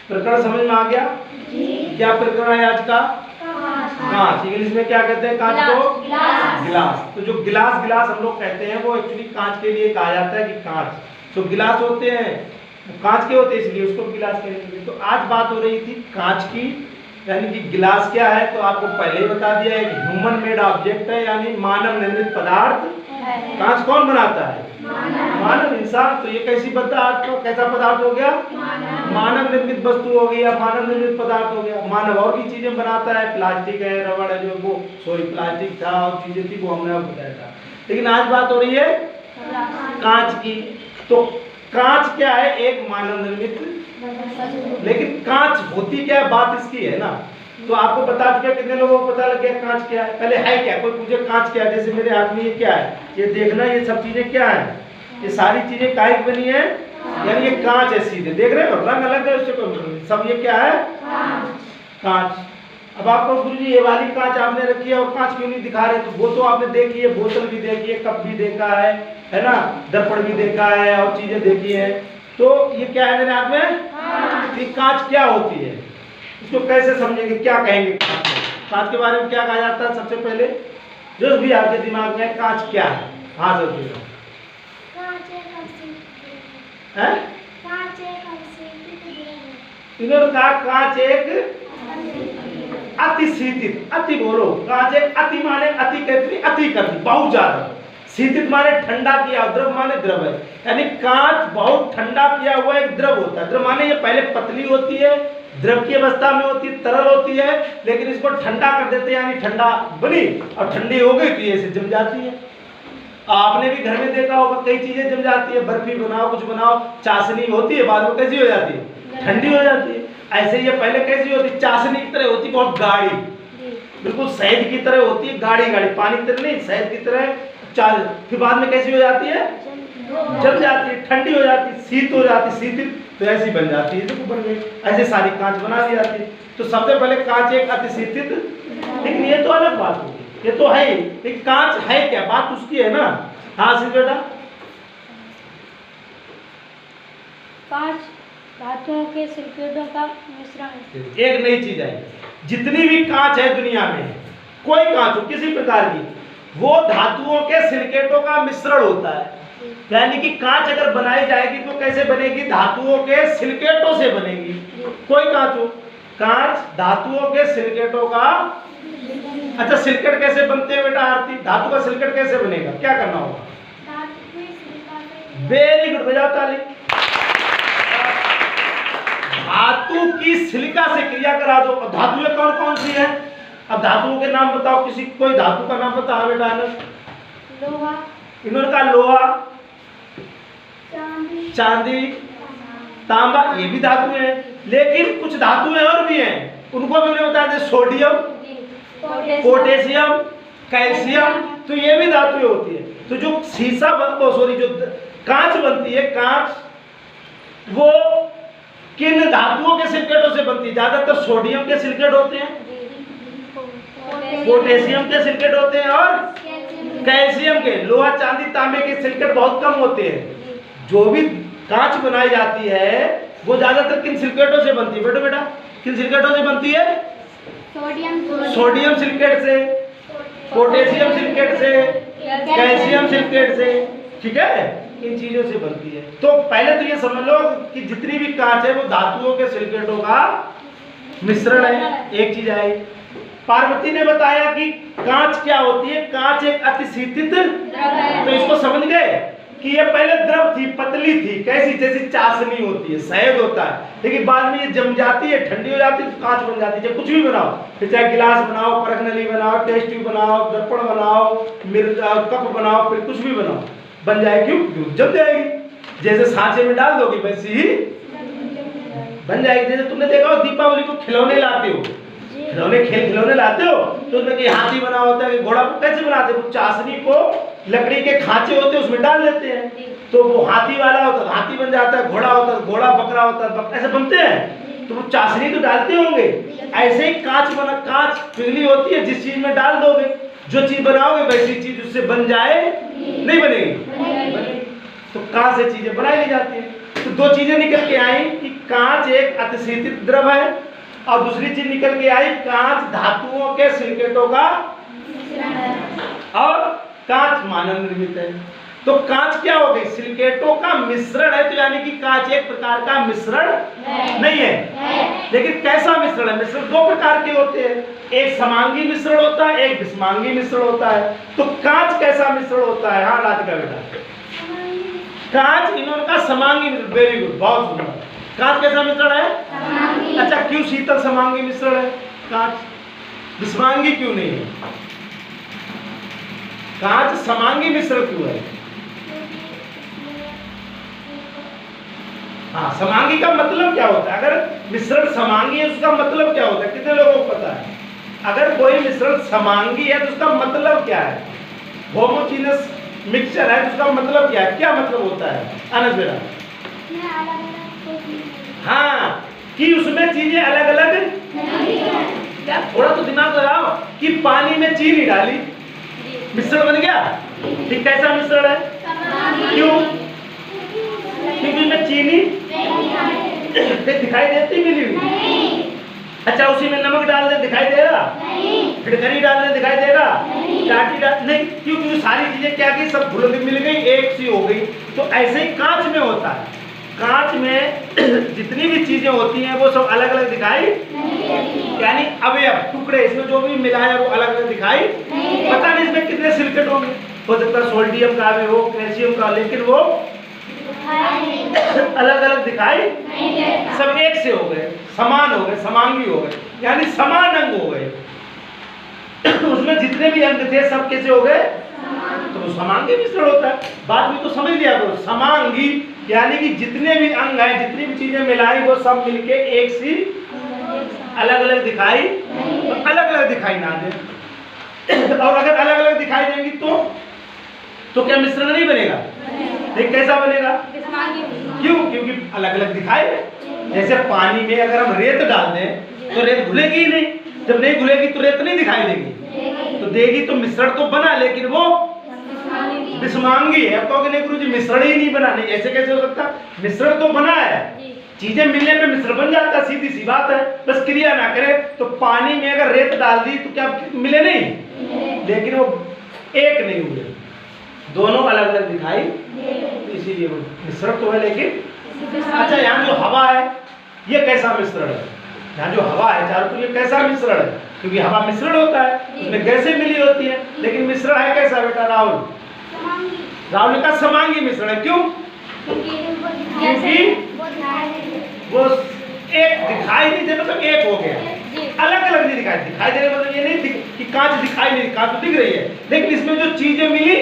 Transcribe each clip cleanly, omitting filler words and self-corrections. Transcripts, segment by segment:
प्रकरण समझ में आ गया? क्या प्रकरण है आज का? कांच। इंग्लिश में क्या कहते हैं कांच को? गिलास। तो जो गिलास हम लोग कहते हैं वो एक्चुअली कांच के लिए कहा जाता है कि कांच जो गिलास होते हैं वो कांच के होते हैं, इसलिए उसको गिलास कहेंगे। तो आज बात हो रही थी कांच की, यानी कि गिलास क्या है तो आपको पहले ही बता दिया है कि ह्यूमन मेड ऑब्जेक्ट है, यानी मानव निर्मित पदार्थ। कांच कौन बनाता है? मानव इंसान। तो ये कैसी पदार्थ, कैसा पदार्थ हो गया? मानव निर्मित वस्तु हो गई या मानव निर्मित पदार्थ हो गया। मानव और भी चीजें बनाता है, प्लास्टिक है, रबड़ है, जो वो प्लास्टिक था और चीजें थी वो हमने बताया था। लेकिन आज बात हो रही है कांच की। तो कांच क्या है? एक मानव निर्मित। लेकिन कांच होती क्या है, बात इसकी है ना। तो आपको बता चुके, कितने लोगों को पता लग गया कांच क्या है? पहले है क्या? कोई पूछे कांच क्या है? जैसे मेरे हाथ में ये क्या है, ये देखना, ये सब चीजें क्या है? ये सारी चीजें काहे की बनी है? यानी ये कांच है, सीधे देख रहे हो, रंग अलग है, उससे कोई सब ये क्या है? कांच। अब आपको गुरु जी ये वाली कांच आपने रखी है और कांच क्यों नहीं दिखा रहे? तो वो तो आपने देखी है, बोतल भी देखी है, कप भी देखा है ना, दर्पण भी देखा है और चीजें देखी है। तो ये क्या है मेरे हाथ में? ये कांच क्या होती है, इसको कैसे समझेंगे, क्या कहेंगे कांच को? कांच के बारे में क्या कहा जाता है? सबसे पहले जो भी आपके दिमाग में कांच क्या है? हाँ सर जी। इन्होंने कहा कांच एक अति शीतित, अति बोलो, कांच एक अति माने अति कहती, अति करती, बहुत ज्यादा। शीतित माने ठंडा किया, द्रव माने द्रव है, यानी कांच बहुत ठंडा किया हुआ एक द्रव होता है। द्रव माने ये पहले पतली होती है, द्रव की अवस्था में होती है, तरल होती है, लेकिन इसको ठंडा कर देते हैं, यानी ठंडा बनी और ठंडी हो गई तो ये ऐसे जम जाती है। आपने भी घर में देखा होगा कई चीजें जम जाती है, बर्फी बनाओ, कुछ बनाओ, चाशनी होती है, बाद में कैसी हो जाती है? ठंडी हो जाती है। ऐसे ये पहले कैसी होती? चाशनी की तरह होती, बहुत गाढ़ी, बिल्कुल शहद की तरह होती है, गाढ़ी गाढ़ी, पानी की तरह नहीं, शहद की तरह। फिर बाद में कैसी हो जाती है? जम जाती है, ठंडी हो जाती है, शीत हो जाती है, शीतित, तो ऐसी बन जाती है। देखो बन गई, ऐसे सारी कांच बना दी जाती है। तो सबसे पहले कांच एक अति शीतित, लेकिन ये तो अलग बात होगी, ये तो है ही, लेकिन कांच है क्या, बात उसकी है ना। हाँ सिर्फ बेटा, कांच धातुओं के सिलिकेटों का मिश्रण। एक नई चीज है, जितनी भी कांच है दुनिया में, कोई कांच हो किसी प्रकार की, वो धातुओं के सिलिकेटों का मिश्रण होता है। यानी कि कांच अगर बनाई जाएगी तो कैसे बनेगी? धातुओं के सिलिकेटों से बनेगी। कोई कांच हो, कांच धातुओं के सिलिकेटों का। अच्छा, सिलिकेट कैसे बनते हैं बेटा आरती? धातु का सिलिकेट कैसे बनेगा, क्या करना होगा? वेरी गुड, बजाओ ताली। धातु की सिलिका से क्रिया करा दो। धातुएं कौन कौन सी है? अब धातुओं के नाम बताओ, किसी कोई धातु का नाम बताओ बेटा। लोहा, इन्होंने कहा लोहा, चांदी, तांबा, ये भी धातु है। लेकिन कुछ धातुएं और भी हैं, उनको भी उन्हें बताया, सोडियम, पोटेशियम, कैल्शियम, तो ये भी धातुएं होती है। तो जो शीशा जो कांच बनती है, कांच वो किन धातुओं के सिलिकेटों से बनती है? ज्यादातर सोडियम के सिलिकेट होते हैं, पोटेशियम के सिलिकेट होते हैं और कैल्शियम के। लोहा, चांदी, तांबे के सिलिकेट बहुत कम होते हैं। जो भी कांच बनाई जाती है वो ज्यादातर किन सिलिकेटों से बनती है? बेटा किन सिलिकेटों से बनती है? सोडियम सिलिकेट से, पोटेशियम सिलिकेट से, कैल्शियम सिलिकेट से, ठीक है, इन चीजों से बनती है। तो पहले तो ये समझ लो कि जितनी भी कांच है वो धातुओं के सिलिकेटों का मिश्रण है। एक चीज आई, पार्वती ने बताया कि कांच क्या होती है? कांच एक अति शीतित, तो इसको समझ गए कि ये पहले द्रव थी, पतली थी, कैसी? जैसी चाशनी होती है, शहद होता है, लेकिन बाद में ये जम जाती है, ठंडी हो जाती है, तो कांच बन जाती है। चाहे कुछ भी बनाओ, फिर चाहे गिलास बनाओ, परखनली बनाओ, टेस्ट ट्यूब बनाओ, दर्पण बनाओ, कप बनाओ, फिर कुछ भी बनाओ, बन जाए। क्यों? जम जाएगी। जैसे सांचे में डाल दोगे वैसे ही बन जाएगी। जैसे तुमने देखा हो दीपावली को खिलौने लाते हो, खिलौने लाते हो तो उसमें कि हाथी बना होता है, घोड़ा, कैसे बनाते हो? चाशनी को लकड़ी के खांचे होते हैं उसमें डाल देते हैं, तो वो हाथी वाला होता है, हाथी बन जाता है, घोड़ा होता है, घोड़ा, बकरा होता है, ऐसे बनते हैं। तो वो चाशनी तो डालते होंगे। ऐसे ही कांच पिघली होती है, जिस चीज में डाल दोगे, जो चीज बनाओगे वैसी चीज उससे बन जाए, नहीं बनेगी। तो कांच से चीजें बनाई जाती है। तो दो चीजें निकल के आई कि कांच एक अतिशीतित द्रव है, और दूसरी चीज निकल के आई कांच धातुओं के सिलिकेटों का और कांच मानव निर्मित है। तो कांच क्या हो गई? सिलिकेटों का मिश्रण है, तो यानी कि कांच एक प्रकार का मिश्रण नहीं है। लेकिन कैसा मिश्रण है? मिश्रण दो प्रकार के होते हैं, एक समांगी मिश्रण होता है, एक विषमांगी मिश्रण होता है। तो कांच कैसा मिश्रण होता है? हाँ राधिका बेटा, कांच इनका समांगी मिश्रण। वेरी गुड, बहुत सुंदर। कांच कैसा मिश्रण है? अच्छा, क्यों शीतल समांगी मिश्रण है कांच, विषमांगी क्यों नहीं है? कांच समांगी मिश्रण क्यों है? हाँ, समांगी का मतलब क्या होता है? अगर मिश्रण समांगी है उसका मतलब क्या होता है? कितने लोगों को पता है? अगर कोई मिश्रण समांगी है तो उसका मतलब क्या है? होमोजीनस मिक्सचर है तो उसका मतलब क्या है? क्या मतलब होता है आनंद बेटा? हाँ, कि उसमें चीजें अलग अलग, थोड़ा तो दिमाग लगाओ, कि पानी में चीनी डाली मिश्रण बन गया। ठीक, कैसा मिश्रण है? क्यों? क्योंकि उसमें चीनी दिखाई देती मिली हुई। अच्छा, उसी में नमक डाल दे दिखाई देगा? फिटकरी डाल दे दिखाई देगा? चाटी डाल नहीं, क्योंकि सारी चीजें क्या की सब घुल मिल गई, एक सी हो गई। तो ऐसे ही कांच में होता है। कांच में जितनी भी चीजें होती हैं वो सब अलग अलग दिखाई, यानी अवयव टुकड़े इसमें जो भी मिला है वो अलग अलग दिखाई, पता नहीं इसमें कितने सिलिकेट होंगे, हो सकता है सोडियम का भी हो, कैल्शियम का, लेकिन वो अलग अलग दिखाई, सब एक से हो गए, समान हो गए, समांगी हो गए, यानी समान अंग हो गए। उसमें जितने भी अंग थे सब कैसे हो गए? तो समांगी मिश्रण होता है। बाद में तो समझ लिया करो, समांगी यानी कि जितने भी अंग हैं, जितनी भी चीजें मिलाई वो सब मिलके एक सी अलग अलग दिखाई, तो अलग अलग दिखाई ना दे। और अगर अलग अलग दिखाई देंगी तो क्या मिश्रण नहीं बनेगा? देख कैसा बनेगा? क्यों? क्योंकि अलग अलग दिखाई। जैसे पानी में अगर हम रेत डाल दें तो रेत घुलेगी ही नहीं, जब नहीं घुलेगी तो रेत नहीं दिखाई देगी, तो देगी तो मिश्रण तो बना, लेकिन वो विषमांगी है। कहोगे नहीं गुरुजी मिश्रण ही नहीं बना, नहीं ऐसे कैसे हो सकता? मिश्रण तो बना है, चीजें मिलने में मिश्रण बन जाता है, सीधी सी बात है। बस क्रिया ना करे तो पानी में अगर रेत डाल दी तो क्या मिले नहीं, लेकिन वो एक नहीं हुए, दोनों अलग अलग दिखाई, इसीलिए मिश्रण तो है। लेकिन अच्छा, यहाँ जो हवा है ये कैसा मिश्रण है? यहाँ जो हवा है चारों तरफ, ये कैसा मिश्रण है? क्योंकि हवा मिश्रण होता है, उसमें गैसें मिली होती है, लेकिन मिश्रण है कैसा बेटा राहुल? राहुल का समांगी मिश्रण है। क्यों? क्योंकि वो एक दिखाई नहीं दे, मतलब एक हो गया, अलग अलग नहीं दिखाई। दिखाई देने मतलब ये नहीं कि कांच दिखाई नहीं, कांच तो दिख रही है, लेकिन इसमें जो चीजें मिली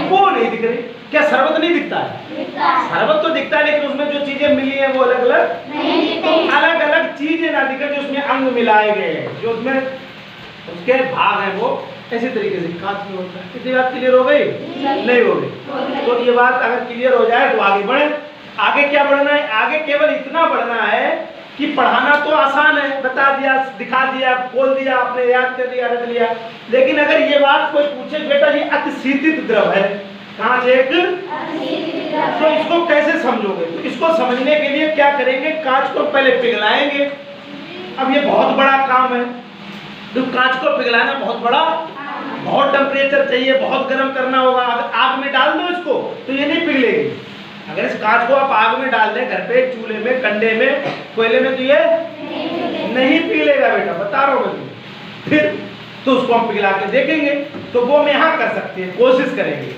वो नहीं दिख रही। क्या शरबत नहीं दिखता है? शरबत तो दिखता है, लेकिन उसमें जो चीजें मिली है वो अलग अलग, तो अलग अलग चीजें ना दिखे, जो उसमें अंग मिलाए गए हैं, जो उसमें उसके भाग हैं, वो ऐसी तरीके से कांच में होता है। कितनी बात क्लियर हो गई? नहीं हो गई? तो ये बात अगर क्लियर हो जाए तो आगे बढ़े। आगे क्या बढ़ना है? आगे केवल इतना बढ़ना है कि पढ़ाना तो आसान है, बता दिया, दिखा दिया, बोल दिया, आपने याद कर लिया, रख लिया। लेकिन अगर ये बात कोई पूछे बेटा ये अतिशीतित द्रव है, कांच एक, तो इसको कैसे समझोगे? तो इसको समझने के लिए क्या करेंगे? कांच को पहले पिघलाएंगे। अब ये बहुत बड़ा काम है, तो कांच को पिघलाना बहुत बड़ा, बहुत टेम्परेचर चाहिए, बहुत गर्म करना होगा। अगर आग में डाल दो इसको तो ये नहीं पिघलेगी। अगर इस कांच को आप आग में डाल दें, घर पे चूल्हे में, कंडे में, कोयले में, तो ये नहीं पिघलेगा बेटा, बता रहा हूँ मैं तुम्हें। फिर तो उसको हम पिघला के देखेंगे, तो वो हम यहाँ कर सकते हैं, कोशिश करेंगे।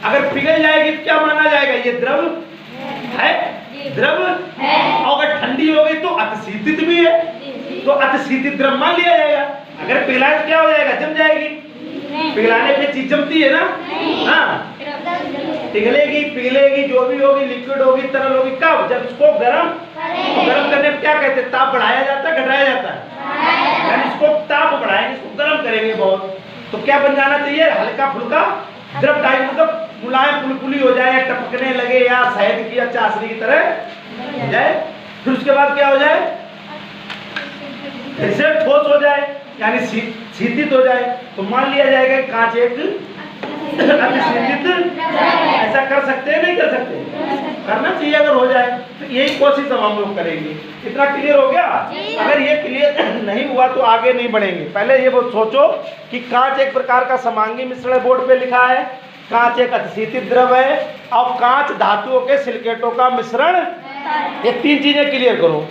अगर पिघल जाएगी तो क्या माना जाएगा? ये द्रव है, द्रव है। और अगर ठंडी हो गई तो अतिशीतित भी है, तो अतिशीतित द्रव मान लिया जाएगा। अगर पिघलाए तो क्या हो जाएगा? जम जाएगी। पिघलाने पे चीज जमती है ना? हाँ, पिघलेगी, पिघलेगी, जो भी होगी, लिक्विड होगी, तरल होगी, कब? जब इसको गरम करने में क्या कहते हैं? ताप बढ़ाया जाता है, घटाया जाता है? यानी इसको ताप बढ़ाएंगे, इसको गर्म करेंगे बहुत, तो क्या बन जाना चाहिए? हल्का फुल्का द्रव टाइप, मतलब मुलायम फुलफुली हो जाए, या टपकने लगे, या शहद की या चाशनी की तरह हो जाए। फिर उसके बाद क्या हो जाए? फिर से ठोस हो जाए, यानी शीतित हो जाए, तो मान लिया जाएगा कांच एक अतिशीतित ऐसा कर सकते हैं नहीं कर सकते? करना चाहिए अगर हो जाए तो यही कोशिश हम लोग करेंगे। इतना क्लियर हो गया? अगर ये क्लियर नहीं हुआ तो आगे नहीं बढ़ेंगे। पहले ये वो सोचो कि कांच एक प्रकार का समांगी मिश्रण है, बोर्ड पे लिखा है। कांच एक अतिशीतित द्रव है और कांच धातुओं के सिलिकेटों का मिश्रण। ये तीन चीजें क्लियर करो।